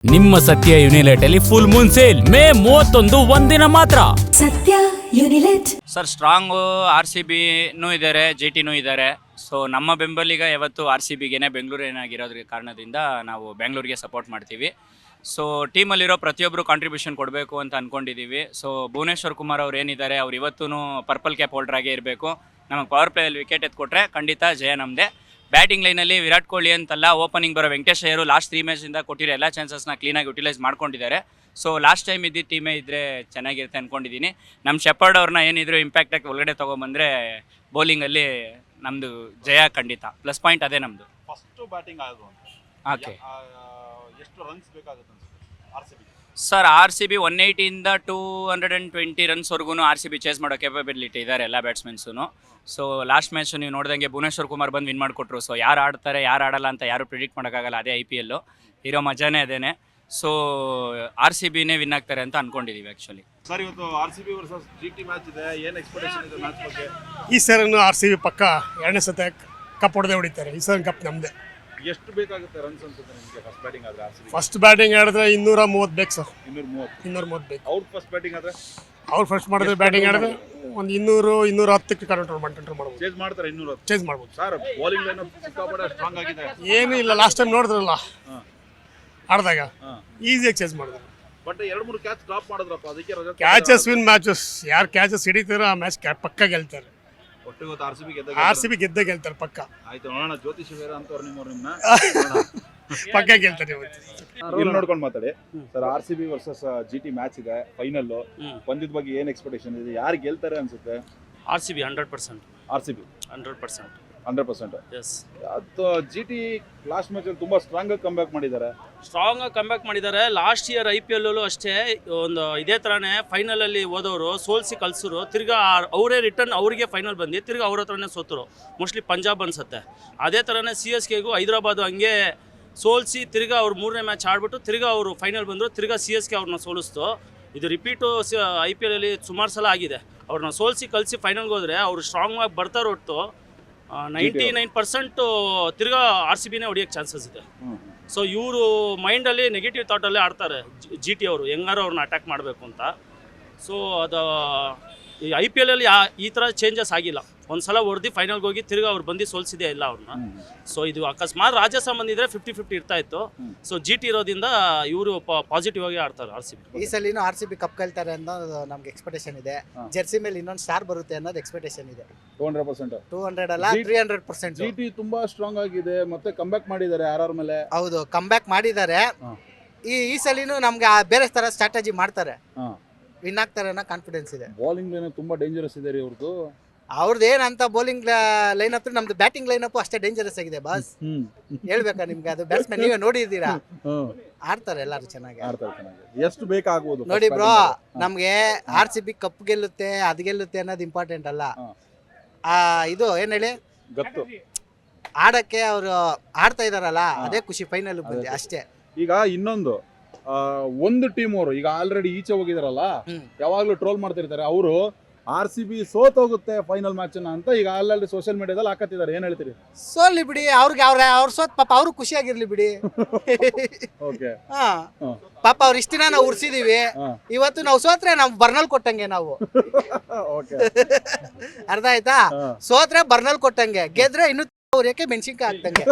ನಿಮ್ಮ ಸತ್ಯ ಯುನಿಲೆಟ್ ಅಲ್ಲಿ ಫುಲ್ ಮೂನ್ ಸೇಲ್ ಮೇ 31 ಒಂದಿನ ಮಾತ್ರ. ಸತ್ಯ ಯುನಿಲೆಟ್ ಸರ್ ಸ್ಟ್ರಾಂಗ್ RCBನೂ ಇದ್ದಾರೆ, GTನೂ ಇದ್ದಾರೆ. ಸೊ ನಮ್ಮ ಬೆಂಬಲಿಗ ಯಾವತ್ತು RCBಗೆನೆ ಬೆಂಗಳೂರಿನಾಗಿರೋದ್ರ ಕಾರಣದಿಂದ ನಾವು ಬೆಂಗಳೂರಿಗೆ ಸಪೋರ್ಟ್ ಮಾಡ್ತೀವಿ. ಸೊ ಟೀಮಲ್ಲಿರೋ ಪ್ರತಿಯೊಬ್ಬರು ಕಾಂಟ್ರಿಬ್ಯೂಷನ್ ಕೊಡಬೇಕು ಅಂತ ಅಂದ್ಕೊಂಡಿದ್ದೀವಿ. ಸೊ ಭುವನೇಶ್ವರ್ ಕುಮಾರ್ ಅವ್ರು ಏನಿದ್ದಾರೆ ಅವ್ರು ಇವತ್ತೂ ಪರ್ಪಲ್ ಕ್ಯಾಪ್ ಹೋಲ್ಡರ್ ಆಗೇ ಇರಬೇಕು. ನಮಗೆ ಪವರ್ ಪ್ಲೇಯಲ್ಲಿ ವಿಕೆಟ್ ಎತ್ಕೊಟ್ರೆ ಖಂಡಿತ ಜಯ ನಮ್ಮದೇ. ಬ್ಯಾಟಿಂಗ್ ಲೈನಲ್ಲಿ ವಿರಾಟ್ ಕೊಹ್ಲಿ ಅಂತಲ್ಲ, ಓಪನಿಂಗ್ ಬರೋ ವೆಂಕಟೇಶ್ ಅಯ್ಯರು ಲಾಸ್ಟ್ 3 ಮ್ಯಾಚಿಂದ ಕೊಟ್ಟಿರೋ ಎಲ್ಲ ಚಾನ್ಸಸ್ನ ಕ್ಲೀನಾಗಿ ಯುಟಿಲೈಸ್ ಮಾಡ್ಕೊಂಡಿದ್ದಾರೆ. ಸೊ ಲಾಸ್ಟ್ ಟೈಮ್ ಇದ್ದಿದ್ದ ಟೀಮೇ ಇದ್ದರೆ ಚೆನ್ನಾಗಿರುತ್ತೆ ಅಂದ್ಕೊಂಡಿದ್ದೀನಿ. ನಮ್ಮ ಶೆಪರ್ಡ್ ಅವ್ರನ್ನ ಏನಿದ್ರು ಇಂಪ್ಯಾಕ್ಟಾಗಿ ಒಳಗಡೆ ತೊಗೊಂಬಂದರೆ ಬೌಲಿಂಗಲ್ಲಿ ನಮ್ಮದು ಜಯ ಖಂಡಿತ. ಪ್ಲಸ್ ಪಾಯಿಂಟ್ ಅದೇ ನಮ್ಮದು. ಫಸ್ಟ್ ಬ್ಯಾಟಿಂಗ್ ಆಗೋದು ಓಕೆ ಎಷ್ಟು ರನ್ಸ್ ಬೇಕಾಗುತ್ತೆ RCB? Sir RCB 180ಇಂದ 220 ರನ್ಸ್ವರೆಗೂ RCB chase ಮಾಡೋ ಕೆಪಬಿಲಿಟಿ ಇದ್ದಾರೆ ಎಲ್ಲ ಬ್ಯಾಟ್ಸ್ಮನ್ಸೂ. ಸೊ ಲಾಸ್ಟ್ ಮ್ಯಾಚ್ ನೀವು ನೋಡ್ದಂಗೆ ಭುವನೇಶ್ವರ್ ಕುಮಾರ್ ಬಂದು ವಿನ್ ಮಾಡಿಕೊಟ್ರು. ಸೊ ಯಾರು ಆಡ್ತಾರೆ ಯಾರು ಆಡಲ್ಲ ಅಂತ ಯಾರು ಪ್ರಿಡಿಕ್ಟ್ ಮಾಡೋಕ್ಕಾಗಲ್ಲ. ಅದೇ IPL ಇರೋ ಮಜಾನೇ ಅದೇನೆ. ಸೊ RCBನೇ ವಿನ್ ಆಗ್ತಾರೆ ಅಂತ ಅಂದ್ಕೊಂಡಿದ್ದೀವಿ ಆ್ಯಕ್ಚುಲಿ. ಸರ್ ಇವತ್ತು RCB ವರ್ಸಸ್ GT ಮ್ಯಾಚ್ ಇದೆ, ಏನು ಎಕ್ಸ್ಪೆಕ್ಟೇಷನ್ ಇದೆ ಮ್ಯಾಚ್ ಬಗ್ಗೆ? ಈ ಸರನ್ನು RCB ಪಕ್ಕ ಎರಡನೇ ಸತ ಕಪ್ ಹೊಡೆದೇ ಹೊಡಿತಾರೆ. ಈ ಸಲ ಕಪ್ ನಮ್ಮದೇ. ಎಷ್ಟು ಬೇಕಾಗುತ್ತೆ ರನ್ಸ್ ಅನ್ಸುತ್ತೆ ನಿಮಗೆ ಫಸ್ಟ್ ಬ್ಯಾಟಿಂಗ್ ಆದರೆ RCB? ಫಸ್ಟ್ ಬ್ಯಾಟಿಂಗ್ ಆಡಿದ್ರೆ 230 ಬೇಕು ಸರ್. 230 ಬೇಕು. ಔಟ್ ಫಸ್ಟ್ ಬ್ಯಾಟಿಂಗ್ ಆದರೆ ಅವ್ರು ಫಸ್ಟ್ ಮಾಡಿದ್ರೆ ಬ್ಯಾಟಿಂಗ್ ಆಡಿದ್ರೆ ಒಂದು 200-210 ಕಂಟ್ರೋಲ್ ಮಾಡ್ಬೋದು. ಚೇಸ್ ಮಾಡ್ತಾರೆ 210 ಚೇಂಜ್ ಮಾಡ್ಬೋದು ಸರ್. ಬೌಲಿಂಗ್ ಲೈನ್ ಸಿಕ್ಕಾಪಟ್ಟೆ ಸ್ಟ್ರಾಂಗ್ ಆಗಿದೆ. ಏನೂ ಇಲ್ಲ, ಲಾಸ್ಟ್ ಟೈಮ್ ನೋಡಿದ್ರಲ್ಲ ಆಡಿದಾಗ ಈಸಿಯಾಗಿ ಚೇಂಜ್ ಮಾಡಿದ್ರು. ಬಟ್ 2-3 ಕ್ಯಾಚ್ ಡ್ರಾಪ್ ಮಾಡಿದ್ರಪ್ಪ, ಅದಕ್ಕೆ ರಜೆ. Catches win matches. ಯಾರು ಕ್ಯಾಚಸ್ ಹಿಡಿತಾರೋ ಆ ಮ್ಯಾಚ್ ಪಕ್ಕ ಗೆಲ್ತಾರೆ. ಒಟ್ಟು ಇವತ್ತು RCB RCB ಗೆದ್ದೇ ಗೆಲ್ತಾರೆ ಪಕ್ಕ. ಆಯ್ತು, ನೋಡೋಣ. ಜ್ಯೋತಿಷ್ ಬೇರೆ ಅಂತವ್ರು ನಿಮ್ಮನ್ನ ಪಕ್ಕ ಗೆಲ್ತಾರೆ ಇವತ್ತು. ಇಲ್ಲಿ ನೋಡ್ಕೊಂಡು ಮಾತಾಡಿ sir. RCB versus GT match ಇದೆ, ಫೈನಲ್. ಪಂದ್ಯದ ಬಗ್ಗೆ ಏನು ಎಕ್ಸ್ಪೆಕ್ಟೇಷನ್ ಇದೆ? ಯಾರು ಗೆಲ್ತಾರೆ ಅನ್ಸುತ್ತೆ? RCB 100%. RCB 100%. 100%. ಎಸ್. ಅದು GT ಲಾಸ್ಟ್ ಮ್ಯಾಚ್ ಅಲ್ಲಿ ತುಂಬಾ ಸ್ಟ್ರಾಂಗ್ ಆಗಿ ಕಮ್ಬ್ಯಾಕ್ ಮಾಡಿದ್ದಾರೆ. ಸ್ಟ್ರಾಂಗ್ ಆಗಿ ಕಮ್ಬ್ಯಾಕ್ ಮಾಡಿದ್ದಾರೆ. ಲಾಸ್ಟ್ ಇಯರ್ IPL ಅಲ್ಲೂ ಅಷ್ಟೇ ಒಂದು ಇದೇ ಥರನೇ ಫೈನಲಲ್ಲಿ ಹೋದವರು ಸೋಲ್ಸಿ ಕಳ್ಸರು. ತಿರ್ಗಾ ಅವರೇ ರಿಟರ್ನ್ ಅವರಿಗೆ ಫೈನಲ್ ಬಂದು ತಿರ್ಗಾ ಅವ್ರ ಹತ್ರನೇ ಸೋತರು. ಮೋಸ್ಟ್ಲಿ ಪಂಜಾಬ್ ಅನ್ಸುತ್ತೆ. ಅದೇ ಥರನೇ CSKಗೂ ಹೈದರಾಬಾದು ಹಂಗೆ ಸೋಲ್ಸಿ ತಿರ್ಗಾ ಅವ್ರು 3ನೇ ಮ್ಯಾಚ್ ಆಡ್ಬಿಟ್ಟು ತಿರ್ಗಾ ಅವರು ಫೈನಲ್ ಬಂದರು. ತಿರ್ಗಾ CSK ಅವ್ರನ್ನ ಸೋಲಿಸ್ತು. ಇದು ರಿಪೀಟು IPL ಅಲ್ಲಿ ಸುಮಾರು ಸಲ ಆಗಿದೆ. ಅವ್ರನ್ನ ಸೋಲ್ಸಿ ಕಳಿಸಿ ಫೈನಲ್ಗೆ ಹೋದರೆ ಅವರು ಸ್ಟ್ರಾಂಗ್ ಆಗಿ ಬರ್ತಾರೆ ಹೊರತು 99% ತಿರ್ಗಾ RCBನೇ ಹೊಡಿಯೋಕ್ಕೆ ಚಾನ್ಸಸ್ ಇದೆ. ಸೊ ಇವರು ಮೈಂಡಲ್ಲಿ ನೆಗೆಟಿವ್ ಥಾಟಲ್ಲೇ ಆಡ್ತಾರೆ GT ಅವರು, ಹೆಂಗಾರು ಅವ್ರನ್ನ ಅಟ್ಯಾಕ್ ಮಾಡಬೇಕು ಅಂತ. ಸೊ ಅದು ಈ IPL ಅಲ್ಲಿ ಈ ಥರ ಚೇಂಜಸ್ ಆಗಿಲ್ಲ. ಒಂದು ಸಲ ಹೊಡೆದು ಫೈನಲ್ಗೆ ಹೋಗಿ ತಿರ್ಗಾ ಅವ್ರು ಬಂದು ಸೋಲ್ಸಿದೆ ಇಲ್ಲ ಅವ್ರನ್ನ. ಸೊ ಇದು ಅಕಸ್ಮಾತ್ ರಾಜಸ್ಥಾನ್ ಬಂದಿದ್ರೆ 50-50 ಇರ್ತಾ ಇತ್ತು. ಸೊ GT ಇರೋದ್ರಿಂದ ಇವರು ಪಾಸಿಟಿವ್ ಆಗಿ ಆಡ್ತಾರೆ RCB. ಈ ಸಲಿನೂ RCB ಕಪ್ ಗೆಲ್ತಾರೆ ಅನ್ನೋದು ನಮ್ಗೆ ಎಕ್ಸ್ಪೆಕ್ಟೇಷನ್ ಇದೆ. ಜೆರ್ಸಿ ಮೇಲೆ ಇನ್ನೊಂದು ಸ್ಟಾರ್ ಬರುತ್ತೆ ಅನ್ನೋದು ಎಕ್ಸ್ಪೆಕ್ಟೇಷನ್ ಇದೆ. 200%. 200 ಅಲ್ಲ, 300%. GT ತುಂಬಾ ಸ್ಟ್ರಾಂಗ್ ಆಗಿದೆ, ಮತ್ತೆ ಕಮ್ಬ್ಯಾಕ್ ಮಾಡಿದ್ದಾರೆ RR ಮೇಲೆ. ಹೌದು, ಕಮ್ಬ್ಯಾಕ್ ಮಾಡಿದ್ದಾರೆ. ಈ ಸಲಿನೂ ನಮ್ಗೆ ಬೇರೆ ತರ ಸ್ಟ್ರಾಟಜಿ ಮಾಡ್ತಾರೆ, ವಿನ್ ಆಗ್ತಾರೆ ಅನ್ನೋ ಕಾನ್ಫಿಡೆನ್ಸ್ ಇದೆ. ಬೌಲಿಂಗ್ ಲೈನ್ ತುಂಬಾ ಡೇಂಜರಸ್ ಇದೆ ರೀ ಅವ್ರದ್ದು. ಅವ್ರದ್ದು ಏನಂತ ಬೌಲಿಂಗ್ ಲೈನ್ ಅಪ್, ನಮ್ದು ಬ್ಯಾಟಿಂಗ್ ಲೈನ್ ಅಪ್ ಅಷ್ಟೇ ಡೇಂಜರಸ್ ಆಗಿದೆ ಬಾಸ್. ಹೇಳ್ಬೇಕಾ ನಿಮ್ಗೆ? ಅದು ಬ್ಯಾಟ್ಸ್ಮನ್ ನೀವೇ ನೋಡಿದ್ದೀರಾ, ಆಡ್ತಾರೆ ಎಲ್ಲರೂ ಚೆನ್ನಾಗಿ. ಎಷ್ಟು ಬೇಕಾಗ್ಬೋದು ನೋಡಿ ಬ್ರೋ, ನಮ್ಗೆ RCB ಕಪ್ ಗೆಲ್ಲುತ್ತೆ ಅದು ಗೆಲ್ಲುತ್ತೆ ಅನ್ನೋದು ಇಂಪಾರ್ಟೆಂಟ್ ಅಲ್ಲ. ಇದು ಏನ್ ಹೇಳಿ, ಗೊತ್ತು ಆಡಕ್ಕೆ ಅವರು ಆಡ್ತಾ ಇದಾರಲ್ಲ, ಅದೇ ಖುಷಿ. ಫೈನಲ್ ಬಂದು ಅಷ್ಟೇ. ಈಗ ಇನ್ನೊಂದು ಒಂದು ಟೀಮ್ ಅವರು ಈಗ ಆಲ್ರೆಡಿ ಈಚೆ ಹೋಗಿದಾರಲ್ಲ, ಯಾವಾಗ್ಲೂ ಟ್ರೋಲ್ ಮಾಡ್ತಿರ್ತಾರೆ. ಅವರು RCB ಸೋತೋಗುತ್ತೆ ಫೈನಲ್ ಮ್ಯಾಚ್ ಅಂತ ಈಗ ಆಲ್ರೆಡಿ ಸೋಷಿಯಲ್ ಮೀಡಿಯಾದಲ್ಲಿ ಹಾಕತ್ತಿದ್ದಾರೆ. ಏನ್ ಹೇಳ್ತೀರಿ? ಸೋಲಿ ಬಿಡಿ, ಅವ್ರಿಗೆ ಅವ್ರ ಸೋತ್ ಪಾಪ ಅವ್ರು ಖುಷಿಯಾಗಿರ್ಲಿ ಬಿಡಿ. ಪಾಪ ಅವ್ರು ಇಷ್ಟ ದಿನ ನಾವು ಉರ್ಸಿದೀವಿ, ಇವತ್ತು ನಾವು ಸೋತ್ರೆ ನಾವು ಬರ್ನಲ್ ಕೊಟ್ಟಂಗೆ ನಾವು. ಅರ್ಥ ಆಯ್ತಾ? ಸೋತ್ರೆ ಬರ್ನಲ್ ಕೊಟ್ಟಂಗೆ, ಗೆದ್ರೆ ಇನ್ನು ಅವ್ರ ಮೆಣಸಿನ್ಕಾಯಿ ಹಾಕ್ತಂಗೆ.